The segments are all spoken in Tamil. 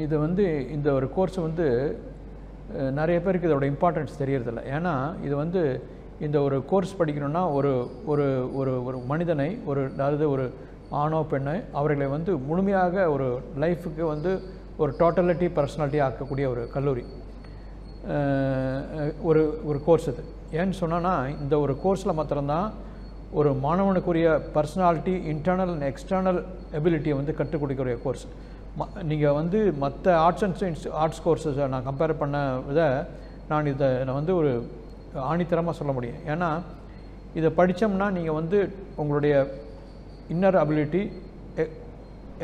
இது வந்து இந்த ஒரு கோர்ஸ் வந்து நிறைய பேருக்கு இதோட இம்பார்ட்டன்ஸ் தெரியறதில்ல. ஏன்னா இது வந்து இந்த ஒரு கோர்ஸ் படிக்கணும்னா ஒரு ஒரு ஒரு ஒரு மனிதனை அதாவது ஒரு ஆணோ பெண்ணை அவர்களை வந்து முழுமையாக ஒரு லைஃபுக்கு வந்து ஒரு டோட்டலிட்டி பர்சனாலிட்டி ஆக்கக்கூடிய ஒரு கல்லூரி, ஒரு ஒரு கோர்ஸ் இது. ஏன்னு சொன்னோன்னா இந்த ஒரு கோர்ஸில் மாத்திரம்தான் ஒரு மாணவனுக்குரிய பர்சனாலிட்டி, இன்டர்னல் அண்ட் எக்ஸ்டர்னல் எபிலிட்டியை வந்து கற்றுக் கொடுக்கக்கூடிய கோர்ஸ். நீங்கள் வந்து மற்ற ஆர்ட்ஸ் அண்ட் சயின்ஸ் ஆர்ட்ஸ் கோர்ஸஸை நான் கம்பேர் பண்ண நான் வந்து ஒரு ஆணித்தரமாக சொல்ல முடியும். ஏன்னா இதை படித்தோம்னா நீங்கள் வந்து உங்களுடைய இன்னர் அபிலிட்டி,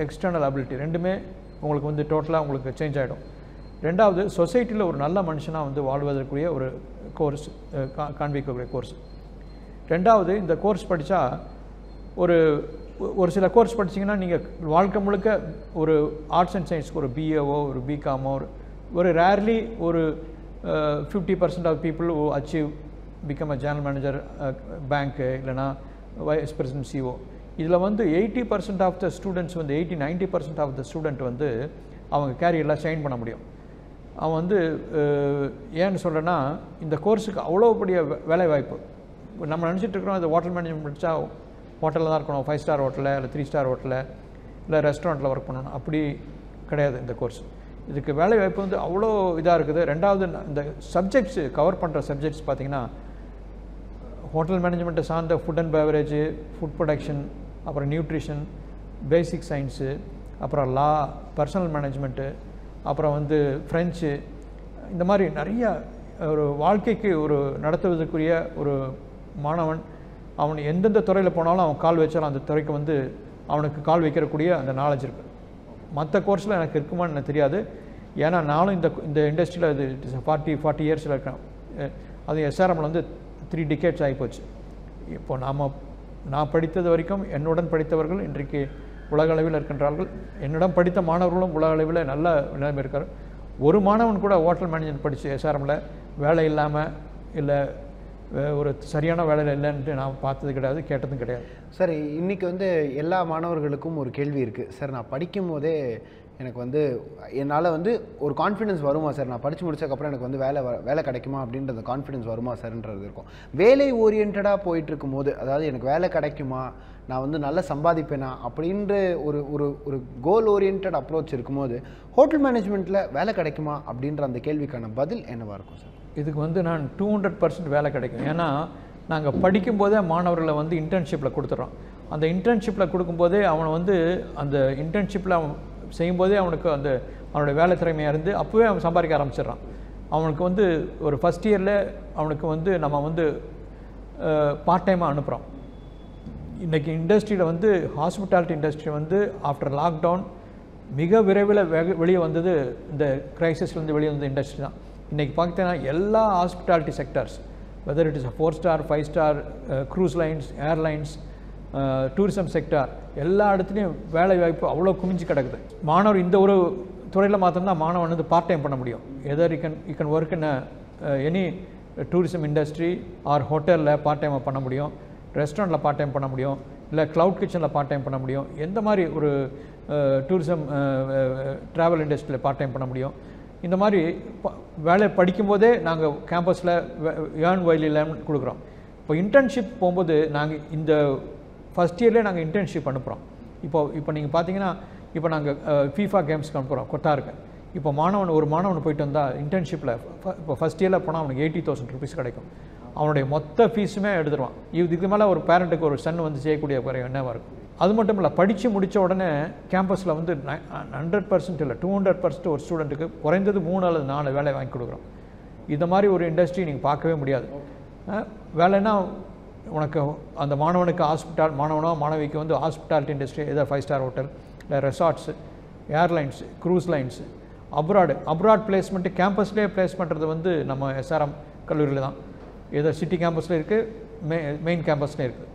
எக்ஸ்டர்னல் அபிலிட்டி ரெண்டுமே உங்களுக்கு வந்து டோட்டலாக உங்களுக்கு சேஞ்ச் ஆகிடும். ரெண்டாவது, சொசைட்டியில் ஒரு நல்ல மனுஷனாக வந்து வாழ்வதற்குரிய ஒரு கோர்ஸ், காண்பிக்கக்கூடிய கோர்ஸ். ரெண்டாவது, இந்த கோர்ஸ் படித்தா ஒரு சில கோர்ஸ் படிச்சிங்கன்னா நீங்கள் வாழ்க்கை முழுக்க ஒரு ஆர்ட்ஸ் அண்ட் சயின்ஸ்க்கு ஒரு பிஏஓ, ஒரு பிகாமோ, ஒரு ரேர்லி ஒரு 50% of people achieve become a general manager பேங்க்கு, இல்லைனா வைஸ் பிரசிடென்ட் சிஓ. இதில் வந்து 80% ஆஃப் த ஸ்டூடெண்ட்ஸ் வந்து 80-90% ஆஃப் த ஸ்டூடெண்ட் வந்து அவங்க கேரியரில் ஷைன் பண்ண முடியும். அவன் வந்து ஏன்னு சொல்கிறேன்னா இந்த கோர்ஸுக்கு அவ்வளோ பெரிய வேலை வாய்ப்பு. நம்ம நினச்சிட்டு இருக்கிறோம் இது ஹோட்டல் மேனேஜ்மெண்ட் படித்தா ஹோட்டலில் தான் இருக்கணும், 5 ஸ்டார் ஹோட்டலில் இல்லை 3 ஸ்டார் ஹோட்டலில் இல்லை ரெஸ்டாரண்ட்டில் ஒர்க் பண்ணணும். அப்படி கிடையாது இந்த கோர்ஸ். இதுக்கு வேலை வாய்ப்பு வந்து அவ்வளோ இதாக இருக்குது. ரெண்டாவது, இந்த சப்ஜெக்ட்ஸு கவர் பண்ணுற சப்ஜெக்ட்ஸ் பார்த்திங்கன்னா ஹோட்டல் மேனேஜ்மெண்ட்டை சார்ந்த ஃபுட் அண்ட் பெவரேஜு, ஃபுட் ப்ரொடக்ஷன், அப்புறம் நியூட்ரிஷன், பேசிக் சயின்ஸு, அப்புறம் லா, பர்சனல் மேனேஜ்மெண்ட்டு, அப்புறம் வந்து ஃப்ரெஞ்சு, இந்த மாதிரி நிறையா ஒரு வாழ்க்கைக்கு ஒரு நடத்துவதற்குரிய ஒரு மாணவன் அவன் எந்தெந்த துறையில் போனாலும் அவன் கால் வச்சாலும் அந்த துறைக்கு வந்து அவனுக்கு கால் வைக்கிறக்கூடிய அந்த நாலேஜ் இருக்குது. மற்ற கோர்ஸில் எனக்கு இருக்குமான்னு எனக்கு தெரியாது. ஏன்னா நானும் இந்த இண்டஸ்ட்ரியில் இது 40 இயர்ஸில் இருக்கேன். அது எஸ்ஆர்எம்மில் வந்து 3 decades ஆகிப்போச்சு. இப்போ நான் படித்தது வரைக்கும் என்னுடன் படித்தவர்கள் இன்றைக்கு உலக அளவில் இருக்கின்றார்கள். என்னிடம் படித்த மாணவர்களும் உலக அளவில் நல்ல நிலைமை இருக்கார். ஒரு மாணவன் கூட ஹோட்டல் மேனேஜ்மெண்ட் படித்து எஸ்ஆர்எம்மில் வேலை இல்லாமல் இல்லை ஒரு சரியான வேலையில் இல்லைன்ட்டு நான் பார்த்தது கிடையாது, கேட்டதும் கிடையாது. சார், இன்றைக்கி வந்து எல்லா மாணவர்களுக்கும் ஒரு கேள்வி இருக்குது. சார், நான் படிக்கும் போதே எனக்கு வந்து என்னால் வந்து ஒரு கான்ஃபிடென்ஸ் வருமா சார், நான் படித்து முடிச்சதுக்கப்புறம் எனக்கு வந்து வேலை கிடைக்குமா அப்படின்றது கான்ஃபிடென்ஸ் வருமா சார்ன்றது இருக்கும். வேலை ஓரியன்டாக போயிட்டுருக்கும் போது, அதாவது எனக்கு வேலை கிடைக்குமா, நான் வந்து நல்லா சம்பாதிப்பேனா அப்படின்ற ஒரு கோல் ஓரியன்ட் அப்ரோச் இருக்கும்போது ஹோட்டல் மேனேஜ்மெண்ட்டில் வேலை கிடைக்குமா அப்படின்ற அந்த கேள்விக்கான பதில் என்னவாக இருக்கும் சார்? இதுக்கு வந்து நான் 200% வேலை கிடைக்கும். ஏன்னா நாங்கள் படிக்கும்போதே மாணவர்களை வந்து இன்டர்ன்ஷிப்பில் கொடுத்துட்றோம். அந்த இன்டர்ன்ஷிப்பில் கொடுக்கும்போதே அவனை வந்து அந்த இன்டர்ன்ஷிப்பில் அவன் செய்யும்போதே அவனுக்கு அவனுடைய வேலை திறமையாக இருந்து அப்போவே அவன் சம்பாதிக்க ஆரம்பிச்சிடுறான். அவனுக்கு வந்து ஒரு ஃபஸ்ட் இயரில் அவனுக்கு வந்து நம்ம வந்து பார்ட் டைமாக அனுப்புகிறோம். இன்றைக்கி இண்டஸ்ட்ரியில் வந்து ஹாஸ்பிட்டாலிட்டி இண்டஸ்ட்ரி வந்து ஆஃப்டர் லாக்டவுன் மிக விரைவில் வெளியே வந்தது. இந்த கிரைசிஸ்லேருந்து வெளியே வந்த இண்டஸ்ட்ரி தான். இன்றைக்கி பார்த்தீங்கன்னா எல்லா hospitality sectors, whether it is 4 star 5 star cruise lines, airlines, tourism sector, எல்லா இடத்துலையும் வேலை வாய்ப்பு அவ்வளோ குமிஞ்சு கிடக்குது. மாணவர் இந்த ஒரு துறையில் மாத்திரம்தான் மாணவன் வந்து பார்ட் டைம் பண்ண முடியும். Either you can work in any tourism industry or ஹோட்டலில் பார்ட் டைமாக பண்ண முடியும், ரெஸ்டாரண்ட்டில் பார்ட் டைம் பண்ண முடியும், இல்லை க்ளவுட் கிச்சனில் பார்ட் டைம் பண்ண முடியும், எந்த மாதிரி ஒரு டூரிசம் ட்ராவல் இண்டஸ்ட்ரியில் பார்ட் டைம் பண்ண முடியும். இந்த மாதிரி வேலை படிக்கும்போதே நாங்கள் கேம்பஸில் ஏர்ன் வைல் லேர்ன் கொடுக்குறோம். இப்போ இன்டர்ன்ஷிப் போகும்போது நாங்கள் இந்த ஃபஸ்ட் இயர்லேயே நாங்கள் இன்டர்ன்ஷிப் அனுப்புகிறோம். இப்போ நீங்கள் பார்த்தீங்கன்னா இப்போ நாங்கள் ஃபீஃபா கேம்ஸ்க்கு அனுப்புகிறோம் கொட்டாருக்கு. இப்போ ஒரு மாணவன் போயிட்டு வந்தால் இன்டர்ன்ஷிப்பில் இப்போ ஃபஸ்ட் இயரில் போனால் அவனுக்கு 80,000 rupees கிடைக்கும். அவனுடைய மொத்த ஃபீஸுமே எடுத்துருவான். இதுக்கு மேலே ஒரு பேரண்ட்டுக்கு ஒரு சன் வந்து செய்யக்கூடிய என்னவாக இருக்கும். அது மட்டும் இல்லை, படித்து முடித்த உடனே கேம்பஸில் வந்து 100% இல்லை 200% ஒரு ஸ்டூடெண்ட்டுக்கு குறைந்தது 3 அல்லது 4 வேலை வாங்கி கொடுக்குறோம். இந்த மாதிரி ஒரு இண்டஸ்ட்ரி நீங்கள் பார்க்கவே முடியாது. வேலைன்னா உனக்கு அந்த மாணவனுக்கு மாணவனோ மாணவிக்கு வந்து ஹாஸ்பிட்டாலிட்டி இண்டஸ்ட்ரி, ஏதோ 5 ஸ்டார் ஹோட்டல், இல்லை resorts, airlines, cruise lines, abroad placement கேம்பஸ்லேயே பிளேஸ் பண்ணுறது வந்து நம்ம எஸ்ஆர்எம் கல்லூரியில் தான். ஏதோ சிட்டி கேம்பஸில் இருக்குது, மெயின் கேம்பஸ்லேயே இருக்குது.